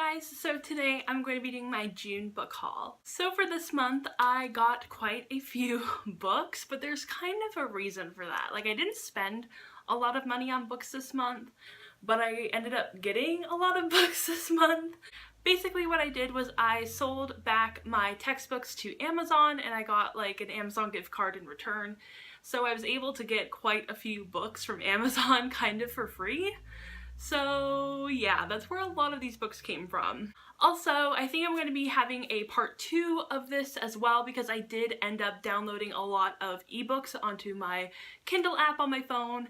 guys, so today I'm going to be doing my June book haul. So for this month I got quite a few books, but there's kind of a reason for that. Like, I didn't spend a lot of money on books this month, but I ended up getting a lot of books this month. Basically what I did was I sold back my textbooks to Amazon and I got like an Amazon gift card in return. So I was able to get quite a few books from Amazon kind of for free. So yeah, that's where a lot of these books came from. Also, I think I'm going to be having a part 2 of this as well because I did end up downloading a lot of ebooks onto my Kindle app on my phone,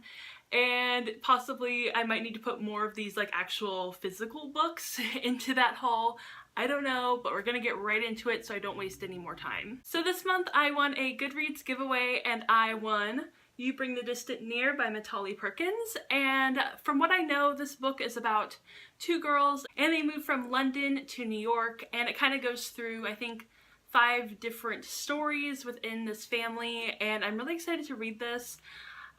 and possibly I might need to put more of these like actual physical books into that haul. I don't know, but we're gonna get right into it so I don't waste any more time. So this month I won a Goodreads giveaway and I won You Bring the Distant Near by Matali Perkins, and from what I know, this book is about two girls and they move from London to New York, and it kind of goes through, I think, 5 different stories within this family, and I'm really excited to read this.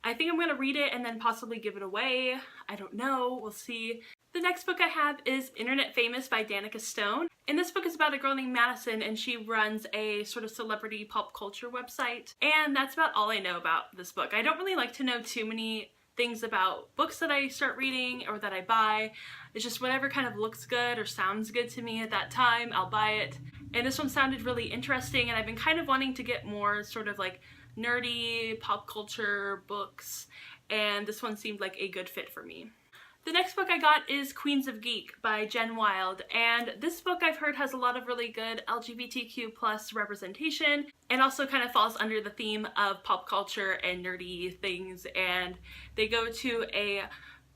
I think I'm going to read it and then possibly give it away. I don't know, we'll see. The next book I have is Internet Famous by Danica Stone. And this book is about a girl named Madison, and she runs a sort of celebrity pop culture website. And that's about all I know about this book. I don't really like to know too many things about books that I start reading or that I buy. It's just whatever kind of looks good or sounds good to me at that time, I'll buy it. And this one sounded really interesting, and I've been kind of wanting to get more sort of like nerdy pop culture books, and this one seemed like a good fit for me. The next book I got is Queens of Geek by Jen Wilde, and this book I've heard has a lot of really good LGBTQ plus representation and also kind of falls under the theme of pop culture and nerdy things, and they go to a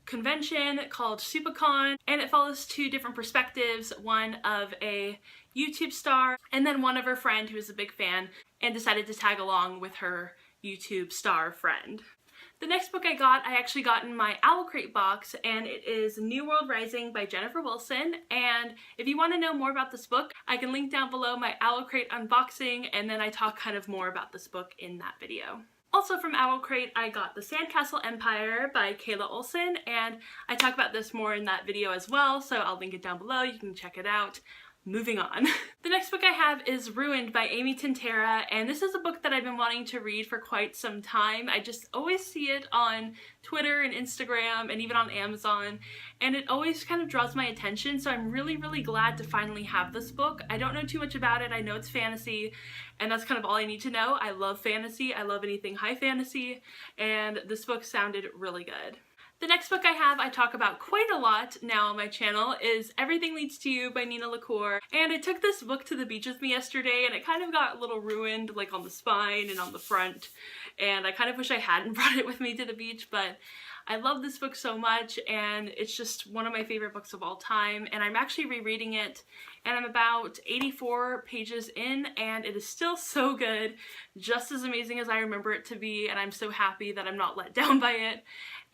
convention called SupaCon, and it follows 2 different perspectives, one of a YouTube star and then one of her friend who is a big fan and decided to tag along with her YouTube star friend. The next book I actually got in my Owlcrate box, and it is New World Rising by Jennifer Wilson, and if you want to know more about this book, I can link down below my Owlcrate unboxing, and then I talk kind of more about this book in that video. Also from Owlcrate, I got The Sandcastle Empire by Kayla Olson, and I talk about this more in that video as well, so I'll link it down below, you can check it out. Moving on. The next book I have is Ruined by Amy Tintera, and this is a book that I've been wanting to read for quite some time. I just always see it on Twitter and Instagram and even on Amazon, and it always kind of draws my attention, so I'm really glad to finally have this book. I don't know too much about it. I know it's fantasy, and that's kind of all I need to know. I love fantasy. I love anything high fantasy, and this book sounded really good. The next book I talk about quite a lot now on my channel, is Everything Leads to You by Nina LaCour, and I took this book to the beach with me yesterday and it kind of got a little ruined, like on the spine and on the front, and I kind of wish I hadn't brought it with me to the beach, but I love this book so much and it's just one of my favorite books of all time, and I'm actually rereading it and I'm about 84 pages in and it is still so good, just as amazing as I remember it to be, and I'm so happy that I'm not let down by it.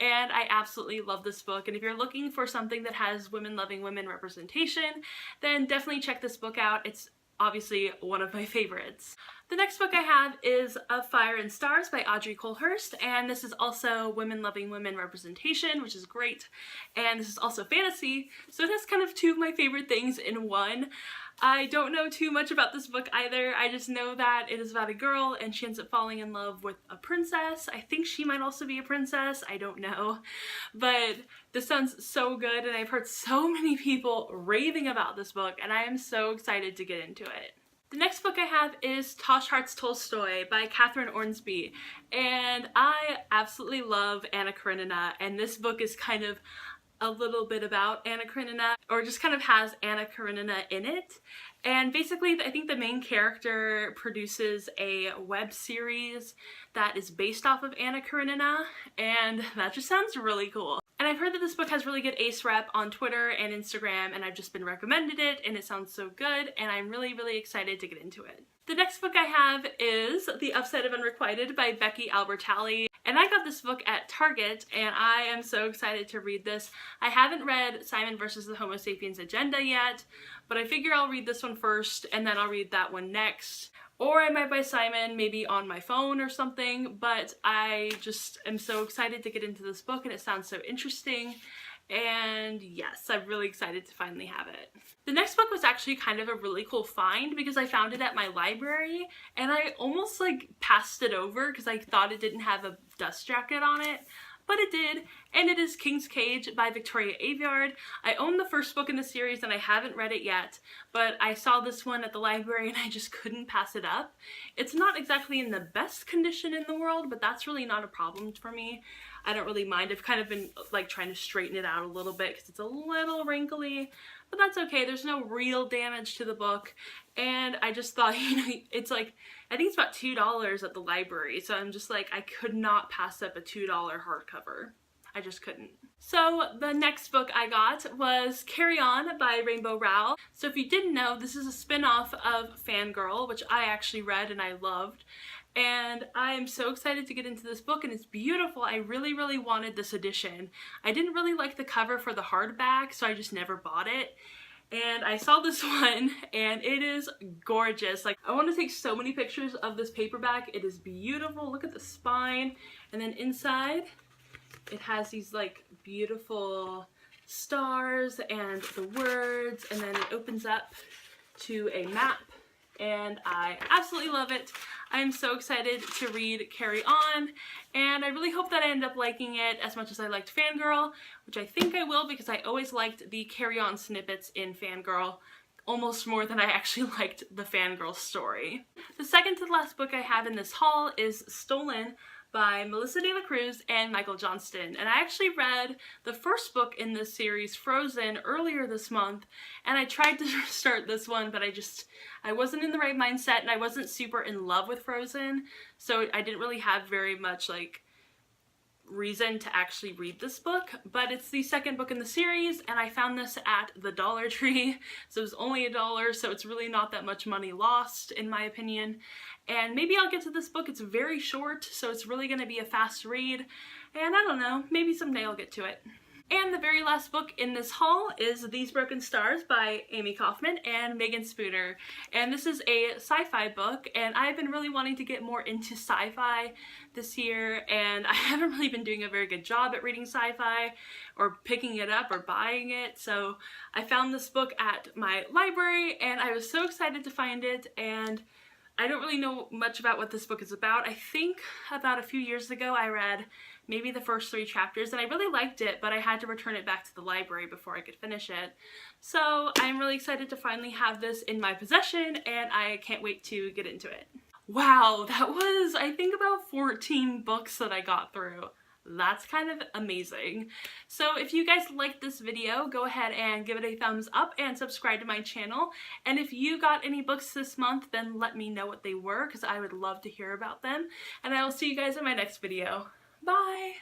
And I absolutely love this book, and if you're looking for something that has women loving women representation, then definitely check this book out. It's obviously one of my favorites. The next book I have is Of Fire and Stars by Audrey Coulhurst, and this is also women loving women representation, which is great, and this is also fantasy, so it has kind of 2 of my favorite things in one. I don't know too much about this book either. I just know that it is about a girl and she ends up falling in love with a princess. I think she might also be a princess, I don't know. But this sounds so good, and I've heard so many people raving about this book, and I am so excited to get into it. The next book I have is Tosh Hearts Tolstoy by Catherine Ormsby, and I absolutely love Anna Karenina, and this book is kind of a little bit about Anna Karenina, or just kind of has Anna Karenina in it. And basically I think the main character produces a web series that is based off of Anna Karenina, and that just sounds really cool. And I've heard that this book has really good ace rep on Twitter and Instagram, and I've just been recommended it and it sounds so good, and I'm really excited to get into it. The next book I have is The Upside of Unrequited by Becky Albertalli, and I got this book at Target and I am so excited to read this. I haven't read Simon vs. the Homo Sapiens Agenda yet, but I figure I'll read this one first and then I'll read that one next. Or I might buy Simon maybe on my phone or something, but I just am so excited to get into this book and it sounds so interesting. And yes, I'm really excited to finally have it. The next book was actually kind of a really cool find because I found it at my library and I almost like passed it over because I thought it didn't have a dust jacket on it. But it did, and it is King's Cage by Victoria Aveyard. I own the first book in the series and I haven't read it yet, but I saw this one at the library and I just couldn't pass it up. It's not exactly in the best condition in the world, but that's really not a problem for me. I don't really mind. I've kind of been like trying to straighten it out a little bit because it's a little wrinkly, but that's okay. There's no real damage to the book, and I just thought, you know, it's like, I think it's about $2 at the library, so I'm just like, I could not pass up a $2 hardcover. I just couldn't. So the next book I got was Carry On by Rainbow Rowell. So if you didn't know, this is a spin-off of Fangirl, which I actually read and I loved. And I am so excited to get into this book, and it's beautiful. I really, really wanted this edition. I didn't really like the cover for the hardback, so I just never bought it. And I saw this one and it is gorgeous. Like, I want to take so many pictures of this paperback. It is beautiful. Look at the spine. And then inside it has these like beautiful stars and the words, and then it opens up to a map, and I absolutely love it. I'm so excited to read Carry On, and I really hope that I end up liking it as much as I liked Fangirl, which I think I will because I always liked the Carry On snippets in Fangirl almost more than I actually liked the Fangirl story. The second to the last book I have in this haul is Stolen by Melissa De La Cruz and Michael Johnston. And I actually read the first book in this series, Frozen, earlier this month, and I tried to start this one, but I wasn't in the right mindset and I wasn't super in love with Frozen, so I didn't really have very much like reason to actually read this book. But it's the second book in the series, and I found this at the Dollar Tree, so it was only $1, so it's really not that much money lost in my opinion. And maybe I'll get to this book. It's very short, so it's really going to be a fast read, and I don't know, maybe someday I'll get to it. And the very last book in this haul is These Broken Stars by Amy Kaufman and Megan Spooner. And this is a sci-fi book, and I've been really wanting to get more into sci-fi this year, and I haven't really been doing a very good job at reading sci-fi or picking it up or buying it. So I found this book at my library and I was so excited to find it, and I don't really know much about what this book is about. I think about a few years ago I read maybe the first 3 chapters and I really liked it, but I had to return it back to the library before I could finish it. So I'm really excited to finally have this in my possession, and I can't wait to get into it. Wow, that was, I think, about 14 books that I got through. That's kind of amazing. So if you guys liked this video, go ahead and give it a thumbs up and subscribe to my channel. And if you got any books this month, then let me know what they were because I would love to hear about them. And I will see you guys in my next video. Bye!